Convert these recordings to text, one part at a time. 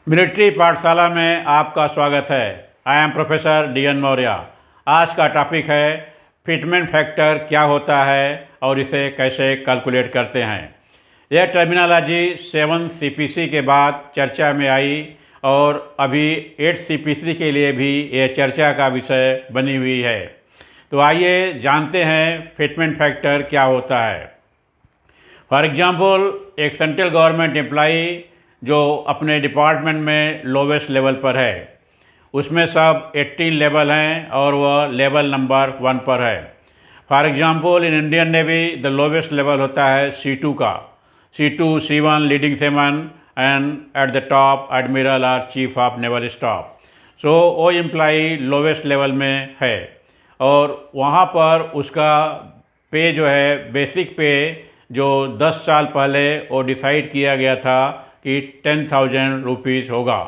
Military पाठशाला में आपका स्वागत है। I am professor DN. Maurya. आज का टॉपिक है फिटमेंट फैक्टर क्या होता है और इसे कैसे कैलकुलेट करते हैं। यह टर्मिनोलॉजी 7 CPC के बाद चर्चा में आई और अभी 8 CPC के लिए भी यह चर्चा का विषय बनी हुई है। तो आइए जानते हैं फिटमेंट फैक्टर क्या होता है। फॉर एग्जाम्पल, एक सेंट्रल गवर्नमेंट एम्प्लाई जो अपने डिपार्टमेंट में लोवेस्ट लेवल पर है, उसमें सब 18 लेवल हैं और वह लेवल नंबर 1 पर है। For example, in Indian navy the lowest level होता है C2 का। C2, C1 leading semen and at the top admiral और चीफ ऑफ नेवल स्टाफ। सो वो एम्प्लाई लोवेस्ट लेवल में है और वहाँ पर उसका पे जो है, बेसिक पे जो 10 साल पहले वो डिसाइड किया गया था कि 10,000 रुपीज़ होगा।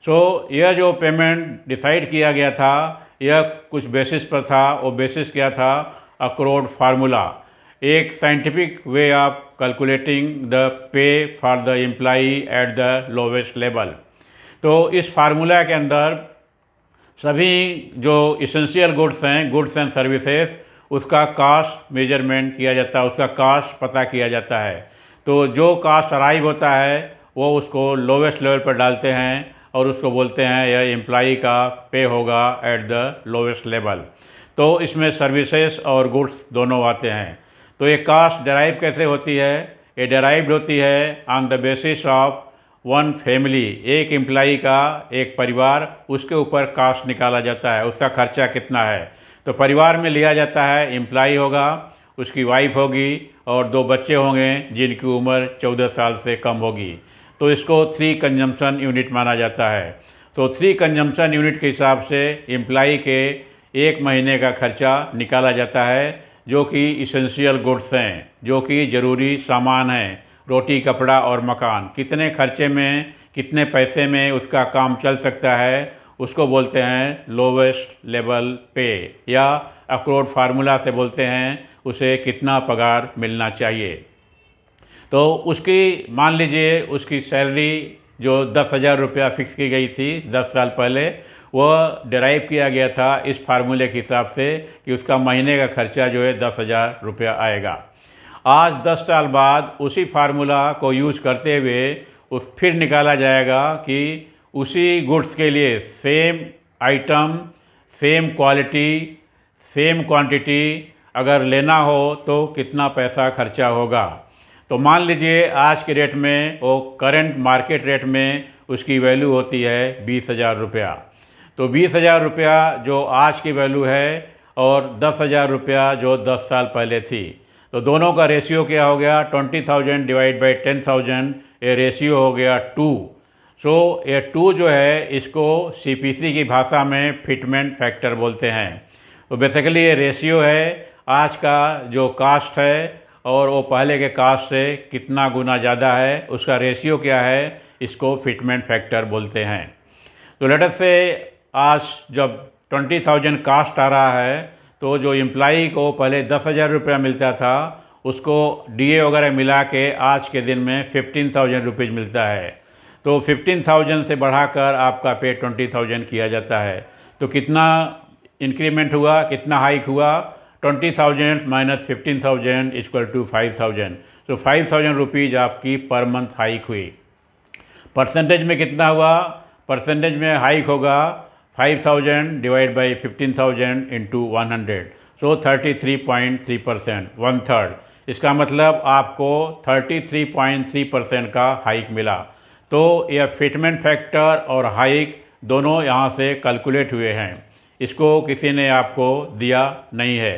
सो यह जो पेमेंट डिसाइड किया गया था, यह कुछ बेसिस पर था। वो बेसिस क्या था? अक्रोड फार्मूला, एक scientific way of calculating the pay for the employee at the lowest level. तो इस फार्मूला के अंदर सभी जो इसेंशियल गुड्स हैं, गुड्स एंड सर्विसेज, उसका कास्ट मेजरमेंट किया जाता है, उसका कास्ट पता किया जाता है। तो जो कास्ट अराइव होता है वो उसको लोवेस्ट लेवल पर डालते हैं और उसको बोलते हैं यह एम्प्लाई का पे होगा एट द लोवेस्ट लेवल। तो इसमें सर्विसेज और गुड्स दोनों आते हैं। तो ये कास्ट डेराइव कैसे होती है? ये डेराइव्ड होती है on the basis of one family, एक एम्प्लाई का एक परिवार, उसके ऊपर कास्ट निकाला जाता है, उसका खर्चा कितना है। तो परिवार में लिया जाता है, एम्प्लाई होगा, उसकी वाइफ होगी और 2 बच्चे होंगे जिनकी उम्र 14 साल से कम होगी। तो इसको 3 कंजम्पशन यूनिट माना जाता है। तो 3 कंजम्पशन यूनिट के हिसाब से एम्प्लाई के 1 महीने का खर्चा निकाला जाता है, जो कि इसेंशियल गुड्स हैं, जो कि ज़रूरी सामान हैं, रोटी कपड़ा और मकान। कितने खर्चे में, कितने पैसे में उसका काम चल सकता है, उसको बोलते हैं लोवेस्ट लेवल पे, या अक्रोड फार्मूला से बोलते हैं उसे कितना पगार मिलना चाहिए। तो उसकी मान लीजिए उसकी सैलरी जो 10,000 रुपया फिक्स की गई थी 10 साल पहले, वह डिराइव किया गया था इस फार्मूले के हिसाब से कि उसका महीने का खर्चा जो है 10,000 रुपया आएगा। आज 10 साल बाद उसी फार्मूला को यूज करते हुए उस फिर निकाला जाएगा कि उसी गुड्स के लिए same item, same quality, same quantity अगर लेना हो तो कितना पैसा खर्चा होगा। तो मान लीजिए आज के रेट में, वो करंट मार्केट रेट में उसकी वैल्यू होती है 20,000 रुपया। तो 20,000 रुपया जो आज की वैल्यू है और 10,000 रुपया जो 10 साल पहले थी, तो दोनों का रेशियो क्या हो गया? 20,000 डिवाइड बाई 10,000, ये रेशियो हो गया 2। सो ये 2 जो है, इसको CPC की भाषा में फिटमेंट फैक्टर बोलते हैं। तो बेसिकली ये रेशियो है आज का जो कास्ट है और वो पहले के कास्ट से कितना गुना ज़्यादा है, उसका रेशियो क्या है, इसको फिटमेंट फैक्टर बोलते हैं। तो लेट अस से आज जब 20,000 कास्ट आ रहा है, तो जो एम्प्लाई को पहले 10,000 रुपया मिलता था, उसको DA वगैरह मिला के आज के दिन में 15,000 रुपीज़ मिलता है। तो 15,000 से बढ़ाकर आपका पे 20,000 किया जाता है। तो कितना इंक्रीमेंट हुआ, कितना हाइक हुआ? 20,000 माइनस 15,000 इक्वल टू 5,000। तो 5,000 रुपीज़ आपकी पर मंथ हाइक हुई। परसेंटेज में कितना हुआ? परसेंटेज में हाइक होगा 5,000 डिवाइड बाई 15,000 इंटू 100, सो 33.3%, 1/3। इसका मतलब आपको 33.3% का हाइक मिला। तो यह फिटमेंट फैक्टर और हाइक दोनों यहाँ से कैलकुलेट हुए हैं, इसको किसी ने आपको दिया नहीं है।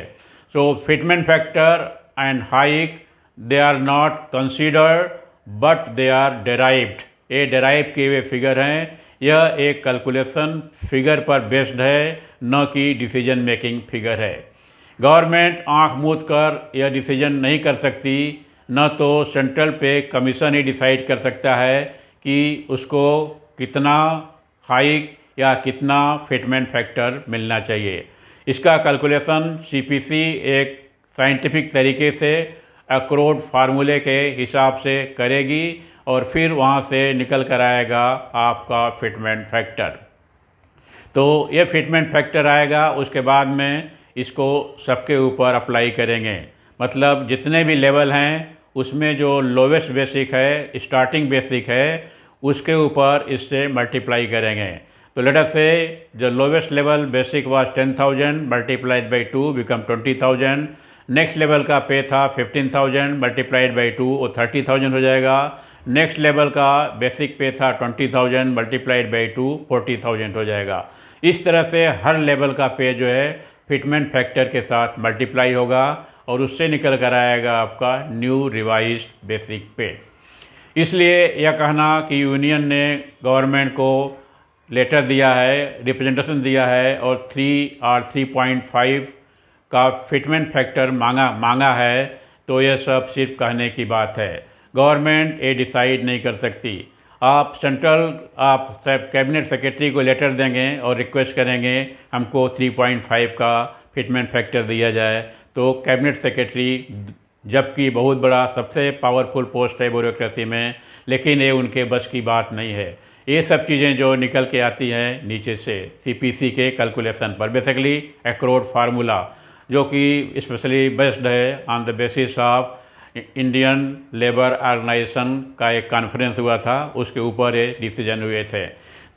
So fitment factor and hike, they are not considered but they are derived. ये डेराइव किए हुए फिगर हैं। यह एक कैलकुलेशन फिगर पर बेस्ड है, न कि डिसीजन मेकिंग फिगर है। गवर्नमेंट आंख मूंद कर यह डिसीजन नहीं कर सकती, न तो सेंट्रल पे कमीशन ही डिसाइड कर सकता है कि उसको कितना हाइक या कितना फिटमेंट फैक्टर मिलना चाहिए। इसका कैलकुलेशन CPC एक साइंटिफिक तरीके से अक्रोड फार्मूले के हिसाब से करेगी और फिर वहाँ से निकल कर आएगा आपका फिटमेंट फैक्टर। तो ये फिटमेंट फैक्टर आएगा, उसके बाद में इसको सबके ऊपर अप्लाई करेंगे। मतलब जितने भी लेवल हैं उसमें जो लोवेस्ट बेसिक है, स्टार्टिंग बेसिक है, उसके ऊपर इससे मल्टीप्लाई करेंगे। तो लेट अस से the lowest level basic was 10,000 multiplied by 2 become 20,000। Next level का पे था 15,000 मल्टीप्लाइड बाई 2 वो 30,000 हो जाएगा। नेक्स्ट लेवल का बेसिक पे था 20,000 मल्टीप्लाइड बाई 2 40,000 हो जाएगा। इस तरह से हर लेवल का पे जो है फिटमेंट फैक्टर के साथ मल्टीप्लाई होगा और उससे निकल कर आएगा आपका न्यू रिवाइज्ड बेसिक पे। इसलिए यह कहना कि यूनियन ने गवर्नमेंट को लेटर दिया है, रिप्रेजेंटेशन दिया है और 3 और 3.5 का फिटमेंट फैक्टर मांगा है, तो यह सब सिर्फ कहने की बात है। गवर्नमेंट ये डिसाइड नहीं कर सकती। आप कैबिनेट सेक्रेटरी को लेटर देंगे और रिक्वेस्ट करेंगे हमको 3.5 का फिटमेंट फैक्टर दिया जाए, तो कैबिनेट सेक्रेटरी, जबकि बहुत बड़ा सबसे पावरफुल पोस्ट है ब्यूरोक्रेसी में, लेकिन ये उनके बस की बात नहीं है। ये सब चीज़ें जो निकल के आती हैं नीचे से सीपीसी के कैलकुलेशन पर, बेसिकली एक्रोड फार्मूला, जो कि स्पेशली बेस्ड है on the basis of Indian labour organisation का एक कॉन्फ्रेंस हुआ था, उसके ऊपर ये डिसीजन हुए थे।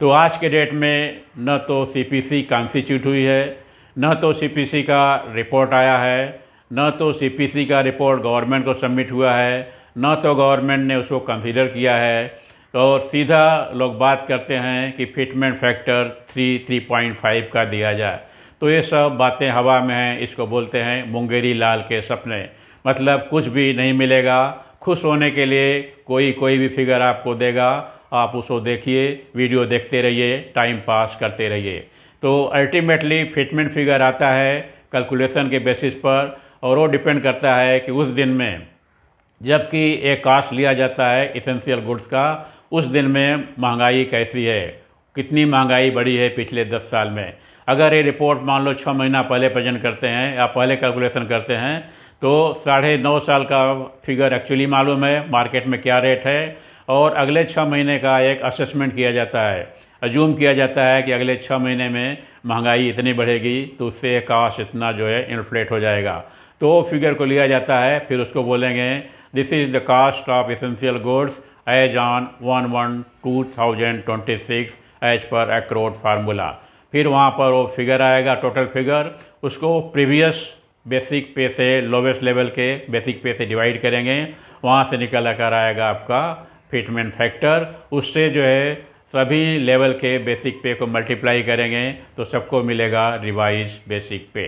तो आज के डेट में न तो सीपीसी कॉन्स्टिट्यूट हुई है, न तो सीपीसी का रिपोर्ट आया है, न तो सीपीसी का रिपोर्ट गवर्नमेंट को सबमिट हुआ है, न तो गवर्नमेंट ने उसको कंसीडर किया है। और सीधा लोग बात करते हैं कि फिटमेंट फैक्टर 3.5 का दिया जाए। तो ये सब बातें हवा में हैं, इसको बोलते हैं मुंगेरी लाल के सपने। मतलब कुछ भी नहीं मिलेगा, खुश होने के लिए कोई भी फिगर आपको देगा, आप उसको देखिए, वीडियो देखते रहिए, टाइम पास करते रहिए। तो अल्टीमेटली फिटमेंट फिगर आता है कैलकुलेशन के बेसिस पर, और वो डिपेंड करता है कि उस दिन में जबकि एक कास्ट लिया जाता है इसेंशियल गुड्स का, उस दिन में महंगाई कैसी है, कितनी महंगाई बढ़ी है पिछले 10 साल में। अगर ये रिपोर्ट मान लो 6 महीना पहले प्रेजेंट करते हैं या पहले कैलकुलेशन करते हैं, तो 9.5 साल का फिगर एक्चुअली मालूम है मार्केट में क्या रेट है, और अगले 6 महीने का एक असेसमेंट किया जाता है। अज्यूम किया जाता है कि अगले 6 महीने में महंगाई इतनी बढ़ेगी, तो उससे कास्ट इतना जो है इन्फ्लेट हो जाएगा। तो फिगर को लिया जाता है, फिर उसको बोलेंगे this is the cost of essential goods as on 1/1/2026 as पर एक्रोड फार्मूला। फिर वहाँ पर वो फिगर आएगा, टोटल फिगर, उसको प्रीवियस बेसिक पे से, लोवेस्ट लेवल के बेसिक पे से डिवाइड करेंगे, वहाँ से निकल कर आएगा आपका फिटमेंट फैक्टर। उससे जो है सभी लेवल के बेसिक पे को मल्टीप्लाई करेंगे तो सबको मिलेगा रिवाइज बेसिक पे।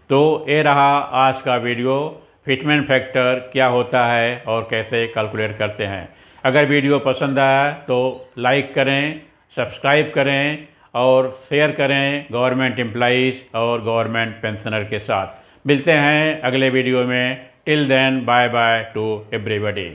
तो ये रहा आज का वीडियो, फिटमेंट फैक्टर क्या होता है और कैसे कैलकुलेट करते हैं। अगर वीडियो पसंद आया तो लाइक करें, सब्सक्राइब करें और शेयर करें गवर्नमेंट एम्प्लॉइज़ और गवर्नमेंट पेंशनर के साथ। मिलते हैं अगले वीडियो में। Till then bye bye to everybody.